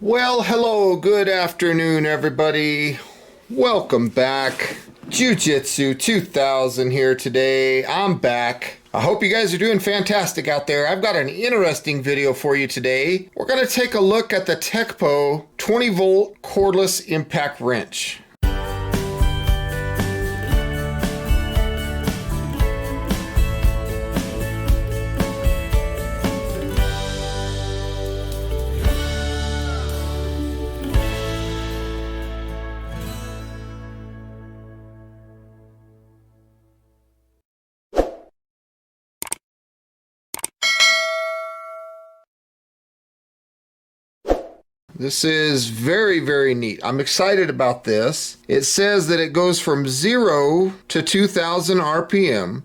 Well, hello, good afternoon, everybody. Welcome back. Jiu-Jitsu 2000 here today. I'm back. I hope you guys are doing fantastic out there. I've got an interesting video for you today. We're going to take a look at the TECCPO 20-volt cordless impact wrench. This is very, very neat. I'm excited about this. It says that it goes from 0 to 2000 RPM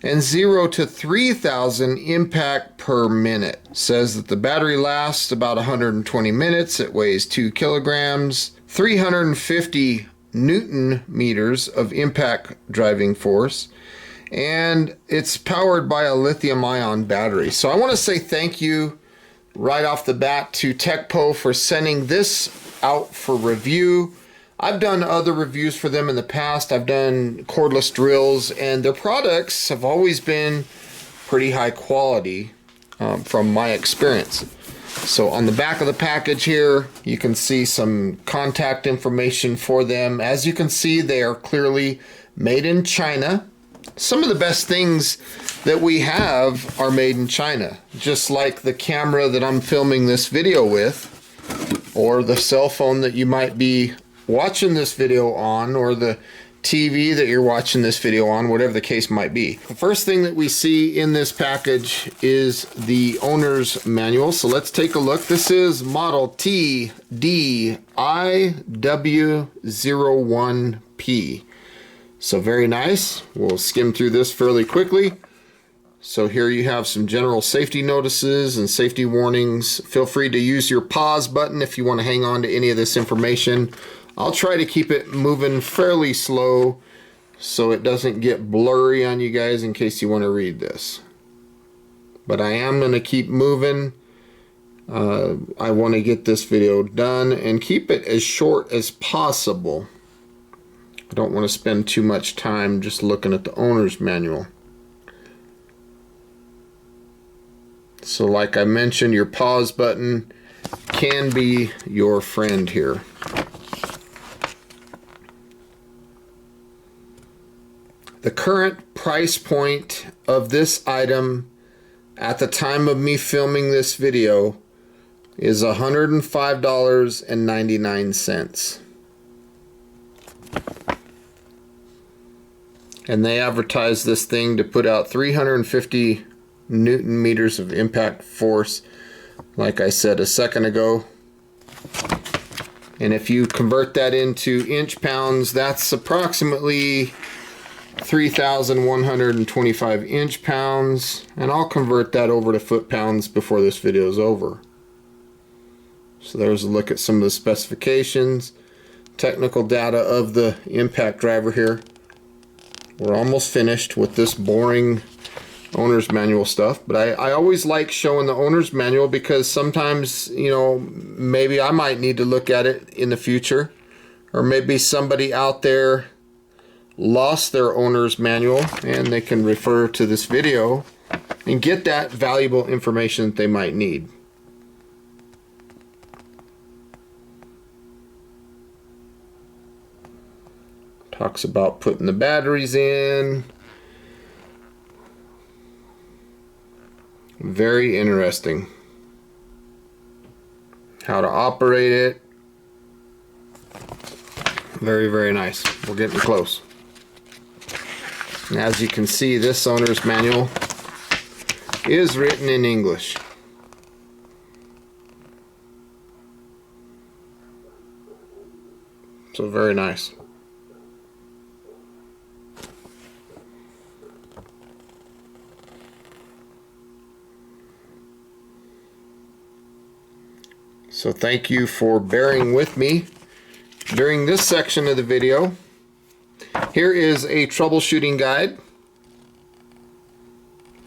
and 0 to 3000 impact per minute. It says that the battery lasts about 120 minutes. It weighs 2 kilograms, 350 Newton meters of impact driving force, and it's powered by a lithium-ion battery. So I want to say thank you right off the bat to TECCPO for sending this out for review. I've done other reviews for them in the past. I've done cordless drills, and their products have always been pretty high quality from my experience. So on the back of the package here, you can see some contact information for them. As you can see, they are clearly made in China. Some of the best things that we have are made in China, just like the camera that I'm filming this video with, or the cell phone that you might be watching this video on, or the TV that you're watching this video on, whatever the case might be. The first thing that we see in this package is the owner's manual. So let's take a look. This is model TDIW01P. So very nice. We'll skim through this fairly quickly. So here you have some general safety notices and safety warnings. Feel free to use your pause button if you want to hang on to any of this information. I'll try to keep it moving fairly slow so it doesn't get blurry on you guys in case you want to read this. But I am going to keep moving. I want to get this video done and keep it as short as possible. I don't want to spend too much time just looking at the owner's manual. So like I mentioned, your pause button can be your friend here. The current price point of this item at the time of me filming this video is $105.99. And they advertise this thing to put out 350 Newton meters of impact force, like I said a second ago. And if you convert that into inch pounds, that's approximately 3,125 inch pounds. And I'll convert that over to foot pounds before this video is over. So there's a look at some of the specifications, technical data of the impact driver here. We're almost finished with this boring owner's manual stuff, but I always like showing the owner's manual because sometimes, you know, maybe I might need to look at it in the future, or maybe somebody out there lost their owner's manual and they can refer to this video and get that valuable information that they might need. Talks about putting the batteries in. Very interesting. How to operate it. Very, very nice. We're getting close. And as you can see, this owner's manual is written in English. So very nice. So thank you for bearing with me during this section of the video. Here is a troubleshooting guide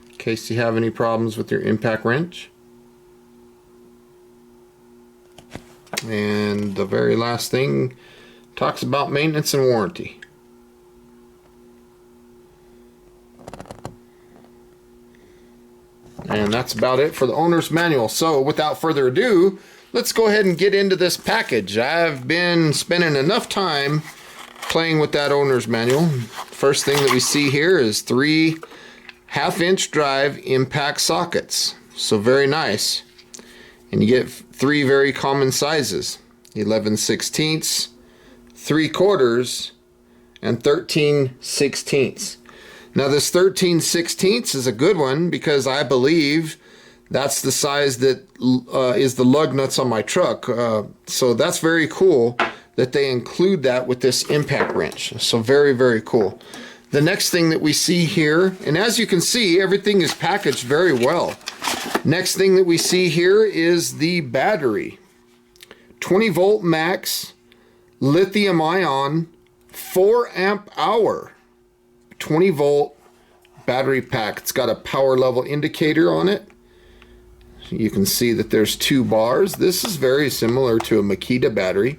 in case you have any problems with your impact wrench. And the very last thing talks about maintenance and warranty. And that's about it for the owner's manual. So without further ado, let's go ahead and get into this package. I've been spending enough time playing with that owner's manual. First thing that we see here is 3 1/2-inch drive impact sockets. So very nice. And you get 3 very common sizes: 11/16, 3/4, and 13/16. Now this 13/16 is a good one because I believe that's the size that is the lug nuts on my truck. So that's very cool that they include that with this impact wrench. So very, very cool. The next thing that we see here, and as you can see, everything is packaged very well. Next thing that we see here is the battery. 20-volt max, lithium ion, 4 amp hour, 20-volt battery pack. It's got a power level indicator on it. You can see that there's 2 bars. This is very similar to a Makita battery.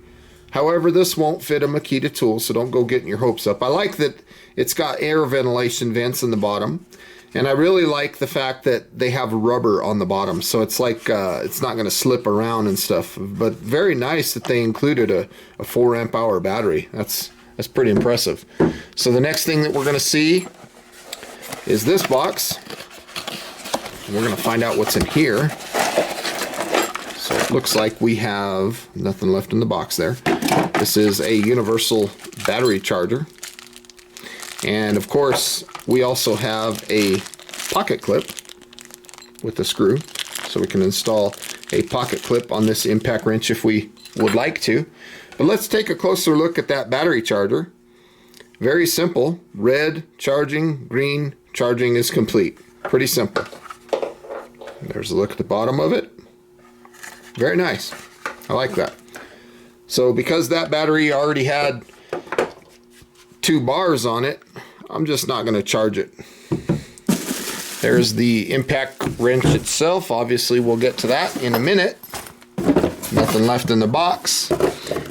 However, this won't fit a Makita tool, so don't go getting your hopes up. I like that it's got air ventilation vents in the bottom, and I really like the fact that they have rubber on the bottom, so it's like it's not going to slip around and stuff. But very nice that they included a 4 amp hour battery. That's pretty impressive. So the next thing that we're going to see is this box. We're going to find out what's in here. So it looks like we have nothing left in the box there. This is a universal battery charger. And of course, we also have a pocket clip with a screw. So we can install a pocket clip on this impact wrench if we would like to. But let's take a closer look at that battery charger. Very simple. Red charging, green charging is complete. Pretty simple. There's a look at the bottom of it. Very nice. I like that. So because that battery already had 2 bars on it, I'm just not going to charge it. There's the impact wrench itself. Obviously, we'll get to that in a minute. Nothing left in the box.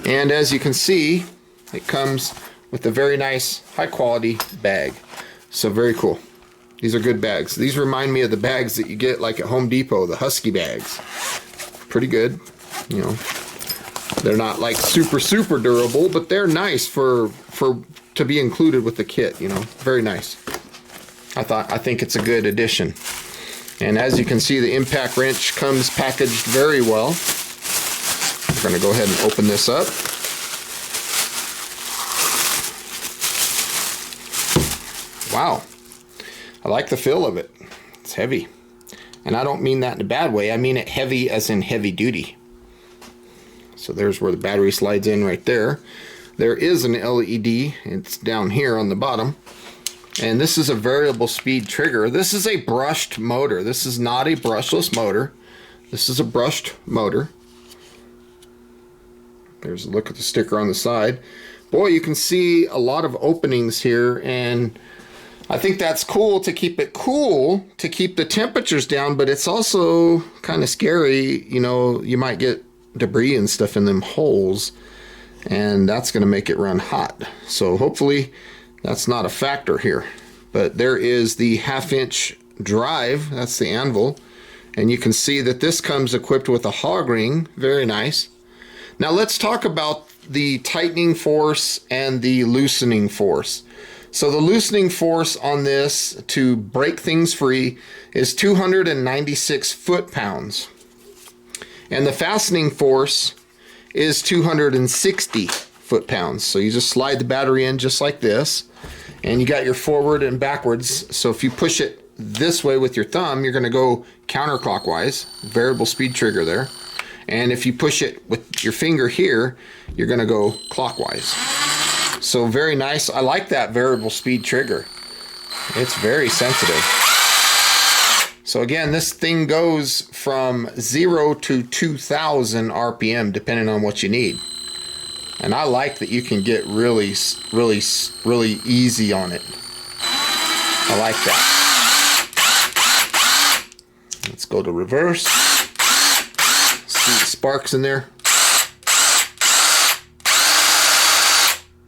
And as you can see, it comes with a very nice, high quality bag. So very cool. These are good bags. These remind me of the bags that you get like at Home Depot, the Husky bags. Pretty good. You know, they're not like super durable, but they're nice for to be included with the kit, you know. Very nice. I think it's a good addition. And as you can see, the impact wrench comes packaged very well. We're going to go ahead and open this up. Wow. I like the feel of it. It's heavy. And I don't mean that in a bad way. I mean it heavy as in heavy duty. So there's where the battery slides in right there. There is an LED. It's down here on the bottom. And this is a variable speed trigger. This is a brushed motor. This is not a brushless motor. This is a brushed motor. There's a look at the sticker on the side. Boy, you can see a lot of openings here, and I think that's cool to keep it cool, to keep the temperatures down, but it's also kind of scary. You know, you might get debris and stuff in them holes, and that's going to make it run hot. So hopefully that's not a factor here. But there is the 1/2-inch drive. That's the anvil. And you can see that this comes equipped with a hog ring. Very nice. Now let's talk about the tightening force and the loosening force. So the loosening force on this to break things free is 296 foot-pounds. And the fastening force is 260 foot-pounds. So you just slide the battery in just like this, and you got your forward and backwards. So if you push it this way with your thumb, you're going to go counterclockwise, variable speed trigger there. And if you push it with your finger here, you're going to go clockwise. So very nice. I like that variable speed trigger. It's very sensitive. So again, this thing goes from 0 to 2,000 RPM depending on what you need. And I like that you can get really easy on it. I like that. Let's go to reverse. See the sparks in there?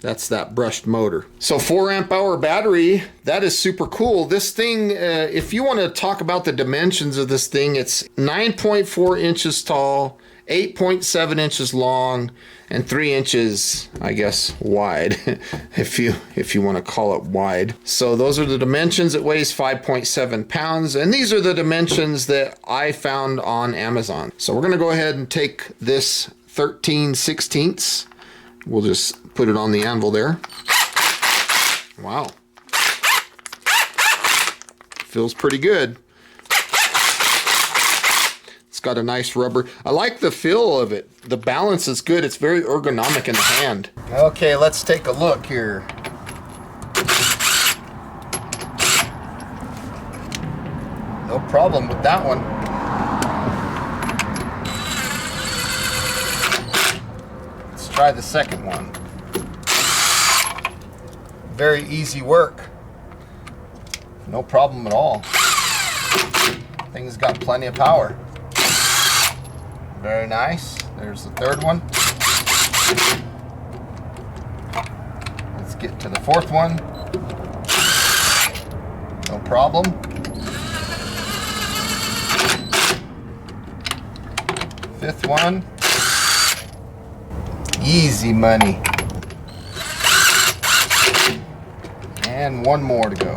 That's that brushed motor. So 4 amp hour battery, that is super cool. This thing, if you want to talk about the dimensions of this thing, it's 9.4 inches tall, 8.7 inches long, and 3 inches, I guess, wide, if you want to call it wide. So those are the dimensions. It weighs 5.7 pounds, and these are the dimensions that I found on Amazon. So we're going to go ahead and take this 13/16. We'll just put it on the anvil there. Wow. Feels pretty good. It's got a nice rubber. I like the feel of it. The balance is good. It's very ergonomic in the hand. Okay, let's take a look here. No problem with that one. Let's try the second one. Very easy work. No problem at all. Thing's got plenty of power. Very nice. There's the third one. Let's get to the fourth one. No problem. Fifth one. Easy money. And one more to go.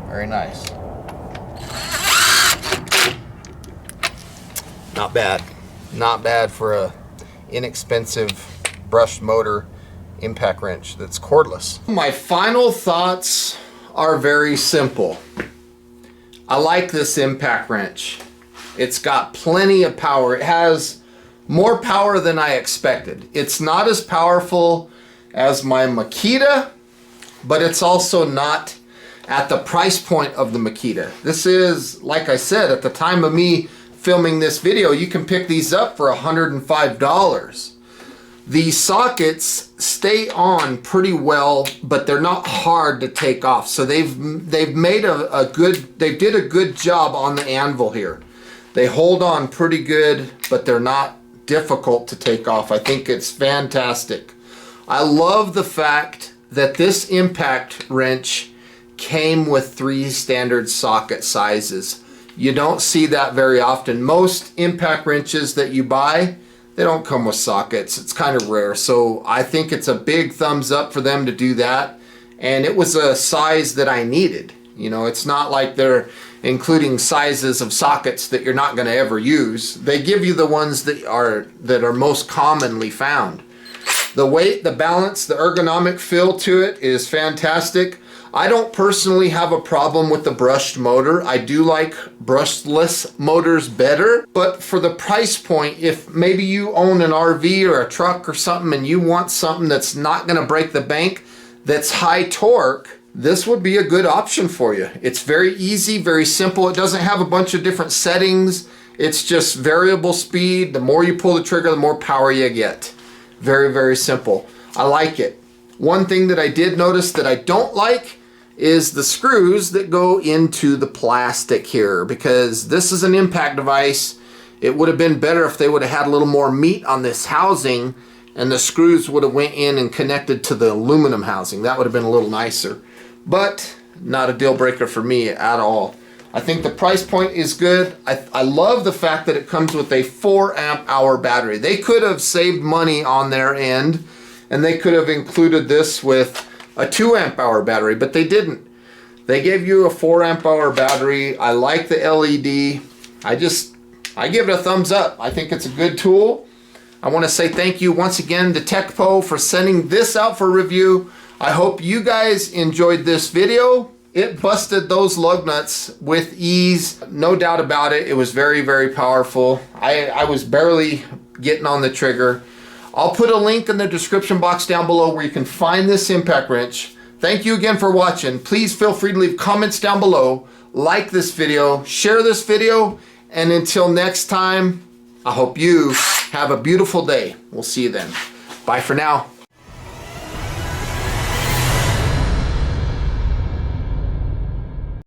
Very nice. Not bad. Not bad for a inexpensive brushed motor impact wrench that's cordless. My final thoughts are very simple. I like this impact wrench. It's got plenty of power. It has more power than I expected. It's not as powerful as my Makita, but it's also not at the price point of the Makita. This is, like I said, at the time of me filming this video, you can pick these up for $105. The sockets stay on pretty well, but they're not hard to take off. So they've made they did a good job on the anvil here. They hold on pretty good, but they're not difficult to take off. I think it's fantastic. I love the fact that this impact wrench came with 3 standard socket sizes. You don't see that very often. Most impact wrenches that you buy, they don't come with sockets. It's kind of rare. So I think it's a big thumbs up for them to do that. And it was a size that I needed. You know, it's not like they're including sizes of sockets that you're not going to ever use. They give you the ones that are most commonly found. The weight, the balance, the ergonomic feel to it is fantastic. I don't personally have a problem with the brushed motor. I do like brushless motors better, but for the price point, if maybe you own an RV or a truck or something and you want something that's not gonna break the bank, that's high torque, this would be a good option for you. It's very easy, very simple. It doesn't have a bunch of different settings. It's just variable speed. The more you pull the trigger, the more power you get. Very, very simple. I like it. One thing that I did notice that I don't like is the screws that go into the plastic here, because this is an impact device. It would have been better if they would have had a little more meat on this housing and the screws would have went in and connected to the aluminum housing. That would have been a little nicer, but not a deal breaker for me at all. I think the price point is good. I love the fact that it comes with a 4 amp hour battery. They could have saved money on their end and they could have included this with a 2 amp hour battery, but they didn't. They gave you a 4 amp hour battery. I like the LED. I give it a thumbs up. I think it's a good tool. I want to say thank you once again to TECCPO for sending this out for review. I hope you guys enjoyed this video. It busted those lug nuts with ease, no doubt about it. It was very, very powerful. I was barely getting on the trigger. I'll put a link in the description box down below where you can find this impact wrench. Thank you again for watching. Please feel free to leave comments down below, like this video, share this video, and until next time, I hope you have a beautiful day. We'll see you then. Bye for now.